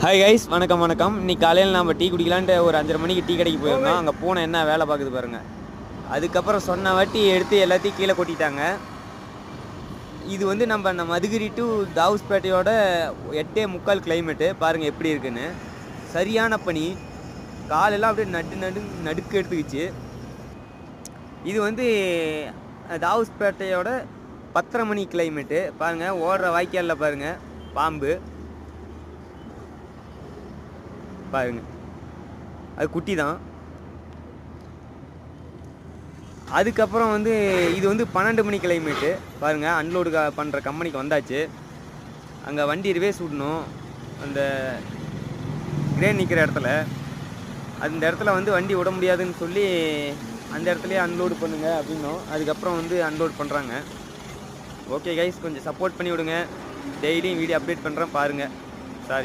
Hi guys, வணக்கம் வணக்கம். இன்னைக்கு காலையில் நம்ம டீ குடிக்கலான்ட்டு ஒரு 5:30 மணிக்கு டீ கடைக்கு போயிருந்தோம். அங்கே போன என்ன வேலை பார்க்குது பாருங்கள். அதுக்கப்புறம் சொன்ன வாட்டி எடுத்து எல்லாத்தையும் கீழே கொட்டிட்டாங்க. இது வந்து நம்ம மதுகிரி டு தாவுஸ்பேட்டையோட 8:45 கிளைமேட்டு பாருங்கள் எப்படி இருக்குன்னு. சரியான பனி, காலெல்லாம் அப்படியே நடுக்கு எடுத்துக்கிச்சு. இது வந்து தாவுஸ்பேட்டையோட 10:30 மணி கிளைமேட்டு பாருங்கள். ஓடுற வாய்க்காலில் பாருங்கள் பாம்பு பாருங்க, அது குட்டி தான். அதுக்கப்புறம் வந்து இது வந்து 12 மணி கிளைமேட்டு பாருங்கள். அன்லோடு பண்ணுற கம்பெனிக்கு வந்தாச்சு. அங்கே வண்டி ரிவேஸ் விடணும். அந்த கிரேன் நிற்கிற இடத்துல, அந்த இடத்துல வந்து வண்டி விட முடியாதுன்னு சொல்லி அந்த இடத்துலையே அன்லோடு பண்ணுங்க அப்படின்னும். அதுக்கப்புறம் வந்து அன்லோட் பண்ணுறாங்க. ஓகே கைஸ், கொஞ்சம் சப்போர்ட் பண்ணி விடுங்க. டெய்லியும் வீடியோ அப்டேட் பண்ணுறேன் பாருங்கள். சாரி.